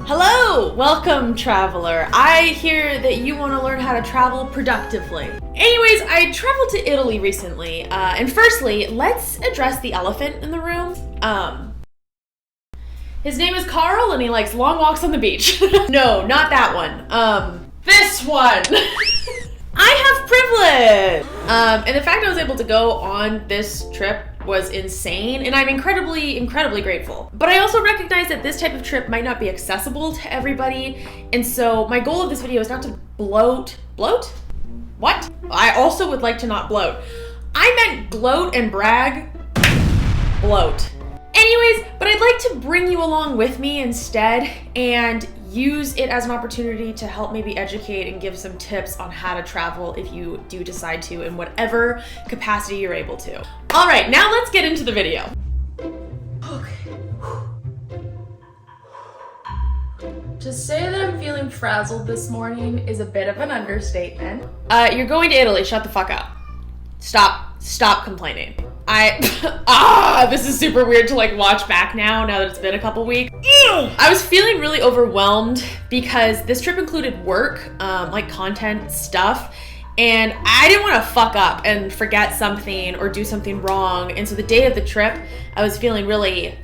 Hello! Welcome, traveler. I hear that you want to learn how to travel productively. Anyways, I traveled to Italy recently, and firstly, let's address the elephant in the room. His name is Carl, and he likes long walks on the beach. No, not that one. This one! I have privilege! And the fact I was able to go on this trip was insane, and I'm incredibly grateful. But I also recognize that this type of trip might not be accessible to everybody, and so my goal of this video is not to bloat? What? I also would like to not bloat. I meant gloat and brag. Bloat. Anyways, but I'd like to bring you along with me instead and use it as an opportunity to help maybe educate and give some tips on how to travel if you do decide to in whatever capacity you're able to. All right, now let's get into the video. Okay. To say that I'm feeling frazzled this morning is a bit of an understatement. You're going to Italy, shut the fuck up. Stop complaining. This is super weird to like watch back now that it's been a couple weeks. Ew! I was feeling really overwhelmed because this trip included work, like content stuff, and I didn't want to fuck up and forget something or do something wrong. And so the day of the trip, I was feeling really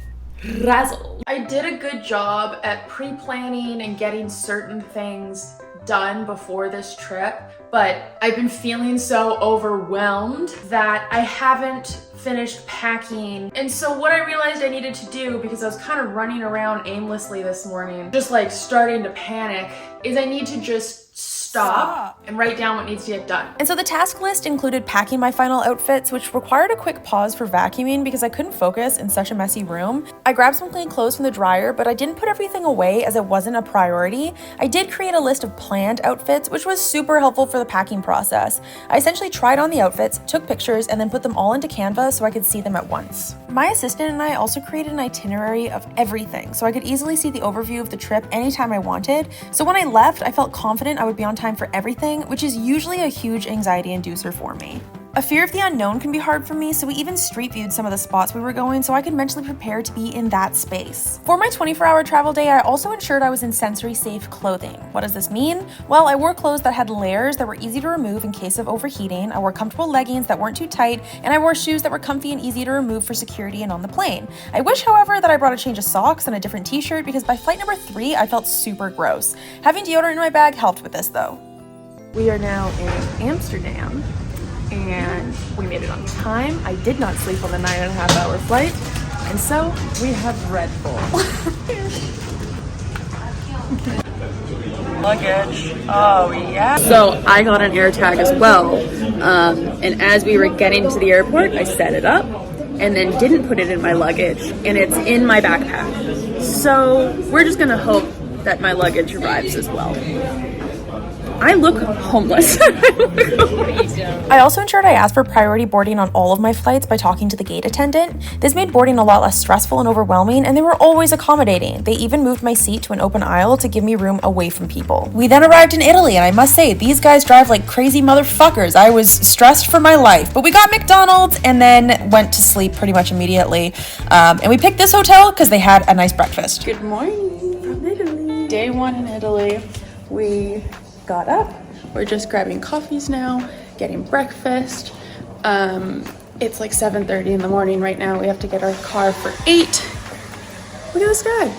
frazzled. I did a good job at pre-planning and getting certain things done before this trip, but I've been feeling so overwhelmed that I haven't finished packing. And so what I realized I needed to do, because I was kind of running around aimlessly this morning, just like starting to panic, is I need to just stop and write down what needs to get done. And so the task list included packing my final outfits, which required a quick pause for vacuuming because I couldn't focus in such a messy room. I grabbed some clean clothes from the dryer, but I didn't put everything away as it wasn't a priority. I did create a list of planned outfits, which was super helpful for the packing process. I essentially tried on the outfits, took pictures, and then put them all into Canva so I could see them at once. My assistant and I also created an itinerary of everything so I could easily see the overview of the trip anytime I wanted. So when I left, I felt confident I would be on time for everything, which is usually a huge anxiety inducer for me. A fear of the unknown can be hard for me, so we even street viewed some of the spots we were going so I could mentally prepare to be in that space. For my 24-hour travel day, I also ensured I was in sensory safe clothing. What does this mean? Well, I wore clothes that had layers that were easy to remove in case of overheating, I wore comfortable leggings that weren't too tight, and I wore shoes that were comfy and easy to remove for security and on the plane. I wish, however, that I brought a change of socks and a different t-shirt because by flight number 3, I felt super gross. Having deodorant in my bag helped with this though. We are now in Amsterdam, and we made it on time. I did not sleep on the 9.5-hour flight, and so we have Red Bull. Luggage. Oh yeah. So I got an AirTag as well, and as we were getting to the airport, I set it up and then didn't put it in my luggage, and it's in my backpack. So we're just gonna hope that my luggage arrives as well. I look homeless. I also ensured I asked for priority boarding on all of my flights by talking to the gate attendant. This made boarding a lot less stressful and overwhelming, and they were always accommodating. They even moved my seat to an open aisle to give me room away from people. We then arrived in Italy, and I must say, these guys drive like crazy motherfuckers. I was stressed for my life, but we got McDonald's and then went to sleep pretty much immediately. And we picked this hotel because they had a nice breakfast. Good morning from Italy. Day 1 in Italy. We got up. We're just grabbing coffees now, getting breakfast. It's like 7:30 in the morning right now. We have to get our car for 8. Look at this guy.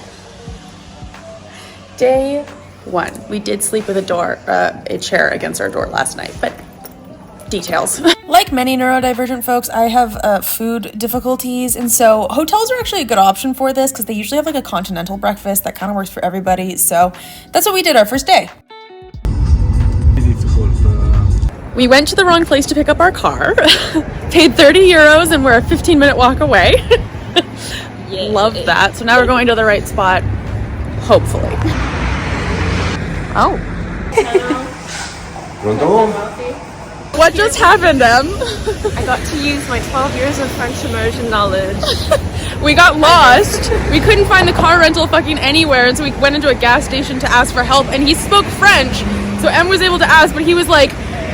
Day 1. We did sleep with a chair against our door last night, but details. Like many neurodivergent folks, I have food difficulties, and so hotels are actually a good option for this because they usually have like a continental breakfast that kind of works for everybody. So that's what we did our first day. We went to the wrong place to pick up our car, paid 30 euros, and we're a 15-minute walk away. Love that. So now we're going to the right spot, hopefully. Oh. What just happened, Em? I got to use my 12 years of French immersion knowledge. We got lost. We couldn't find the car rental fucking anywhere, and so we went into a gas station to ask for help, and he spoke French, so Em was able to ask, but he was like,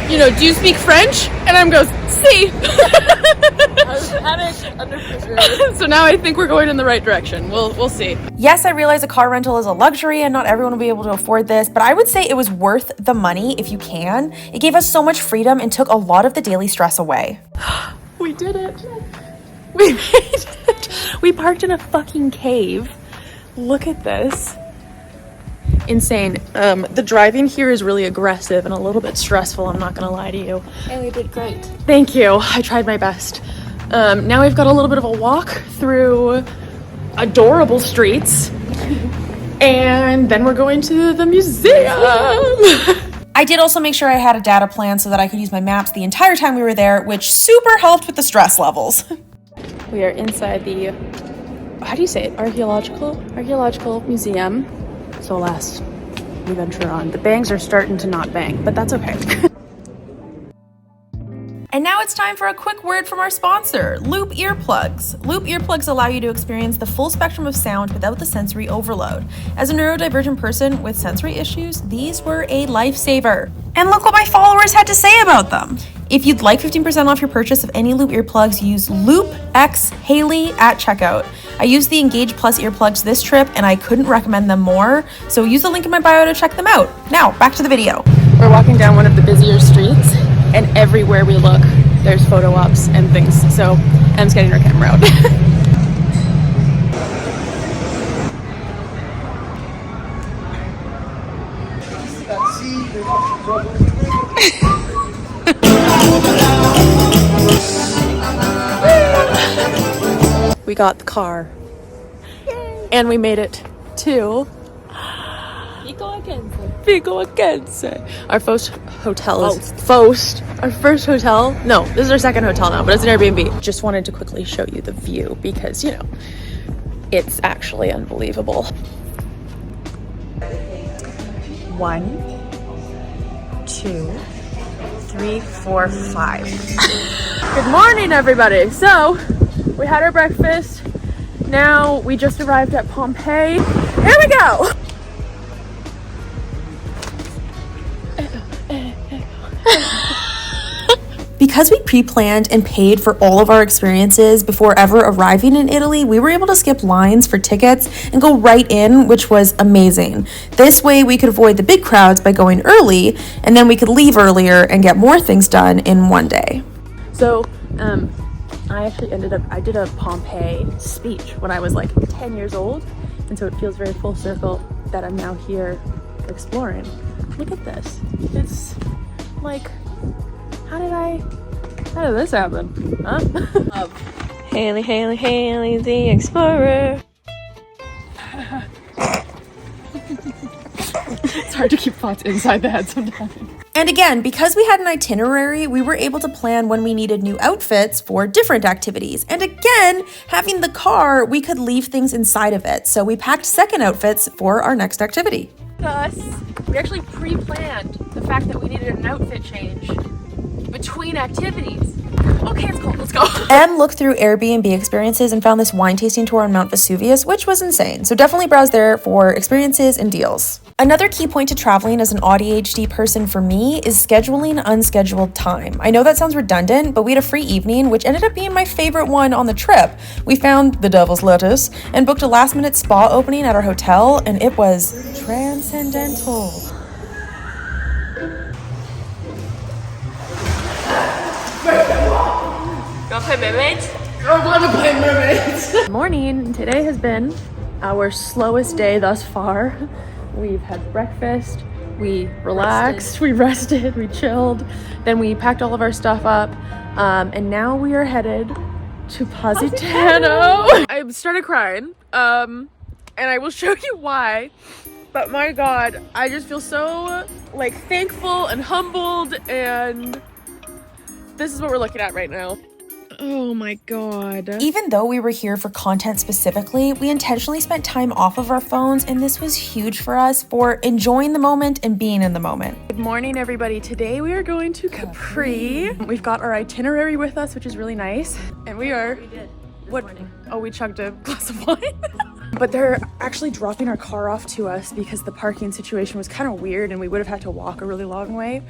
you know, do you speak French? And I'm goes, si. I was panicked under pressure. So now I think we're going in the right direction. We'll see. Yes, I realize a car rental is a luxury and not everyone will be able to afford this, but I would say it was worth the money if you can. It gave us so much freedom and took a lot of the daily stress away. We did it. We made it. We parked in a fucking cave. Look at this. Insane. The driving here is really aggressive and a little bit stressful, I'm not gonna lie to you. And we did great. Thank you. I tried my best. Now we've got a little bit of a walk through adorable streets. And then we're going to the museum. I did also make sure I had a data plan so that I could use my maps the entire time we were there, which super helped with the stress levels. We are inside the, how do you say it? Archaeological museum. So last we venture on. The bangs are starting to not bang, but that's okay. And now it's time for a quick word from our sponsor, Loop Earplugs. Loop Earplugs allow you to experience the full spectrum of sound without the sensory overload. As a neurodivergent person with sensory issues, these were a lifesaver. And look what my followers had to say about them. If you'd like 15% off your purchase of any Loop earplugs, use LoopXHaley at checkout. I used the Engage Plus earplugs this trip and I couldn't recommend them more, so use the link in my bio to check them out. Now, back to the video. We're walking down one of the busier streets, and everywhere we look, there's photo ops and things. So Em's getting her camera out. We got the car. Yay. And we made it to Pico Akense. Our first hotel is our first hotel. No, this is our second hotel now, but it's an Airbnb. Just wanted to quickly show you the view because, you know, it's actually unbelievable. 1, 2, 3, 4, 5. Good morning, everybody. So, we had our breakfast. Now we just arrived at Pompeii. Here we go. Because we pre-planned and paid for all of our experiences before ever arriving in Italy, we were able to skip lines for tickets and go right in, which was amazing. This way we could avoid the big crowds by going early, and then we could leave earlier and get more things done in one day. So, I did a Pompeii speech when I was like 10 years old, and so it feels very full circle that I'm now here exploring. Look at this. It's like, how did this happen? Huh? Haley, Haley, Haley, the explorer. It's hard to keep thoughts inside the head sometimes. And again, because we had an itinerary, we were able to plan when we needed new outfits for different activities. And again, having the car, we could leave things inside of it. So we packed second outfits for our next activity. We actually pre-planned the fact that we needed an outfit change between activities. Okay, it's cold, let's go. Em looked through Airbnb experiences and found this wine tasting tour on Mount Vesuvius, which was insane. So definitely browse there for experiences and deals. Another key point to traveling as an ADHD person for me is scheduling unscheduled time. I know that sounds redundant, but we had a free evening, which ended up being my favorite one on the trip. We found the devil's lettuce and booked a last-minute spa opening at our hotel, and it was transcendental. Play mermaids? I want to play mermaids. Good morning. Today has been our slowest day thus far. We've had breakfast, we relaxed, we rested, we chilled, then we packed all of our stuff up, and now we are headed to Positano. I started crying, and I will show you why, but my God, I just feel so like thankful and humbled, and this is what we're looking at right now. Oh my God. Even though we were here for content specifically, we intentionally spent time off of our phones, and this was huge for us for enjoying the moment and being in the moment. Good morning, everybody. Today we are going to Capri. We've got our itinerary with us, which is really nice. And we are... We did. What? Oh, we chugged a glass of wine. but they're actually dropping our car off to us because the parking situation was kind of weird and we would have had to walk a really long way.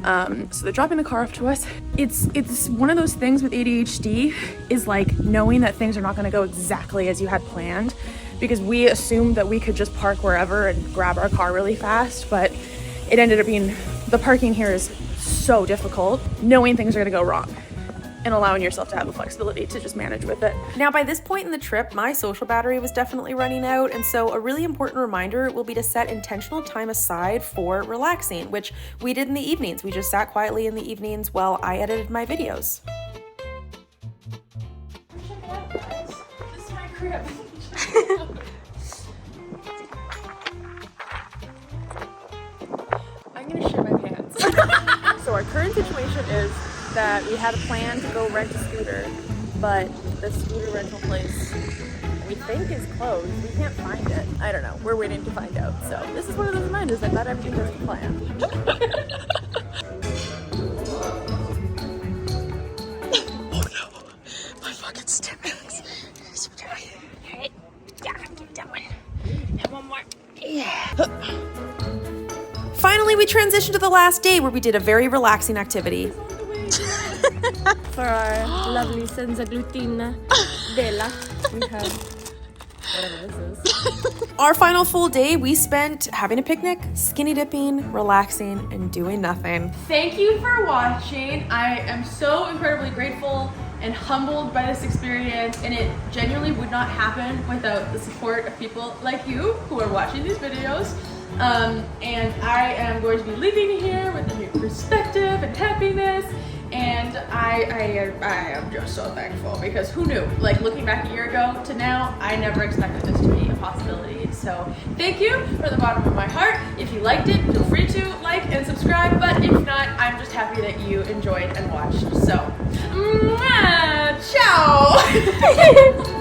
So they're dropping the car off to us. It's one of those things with ADHD is like knowing that things are not going to go exactly as you had planned, because we assumed that we could just park wherever and grab our car really fast, but it ended up being, the parking here is so difficult, knowing things are going to go wrong and allowing yourself to have the flexibility to just manage with it. Now, by this point in the trip, my social battery was definitely running out, and so a really important reminder will be to set intentional time aside for relaxing, which we did in the evenings. We just sat quietly in the evenings while I edited my videos. Check it out, guys. This is my crib. I'm gonna shit my pants. So our current situation is that we had a plan to go rent a scooter, but the scooter rental place we think is closed. We can't find it. I don't know. We're waiting to find out. So this is one of those reminders that not everything goes to plan. Oh no, my fucking stimulus. Alright, yeah, get that one. And one more. Yeah. Finally, we transitioned to the last day where we did a very relaxing activity. For our lovely senza gluten Bella, we have whatever this is. Our final full day we spent having a picnic, skinny dipping, relaxing, and doing nothing. Thank you for watching. I am so incredibly grateful and humbled by this experience, and it genuinely would not happen without the support of people like you who are watching these videos. And I am going to be leaving here with a new perspective and happiness, and I am just so thankful, because who knew? Like, looking back a year ago to now, I never expected this to be a possibility. So thank you from the bottom of my heart. If you liked it, feel free to like and subscribe, but if not, I'm just happy that you enjoyed and watched. So, mwah, ciao!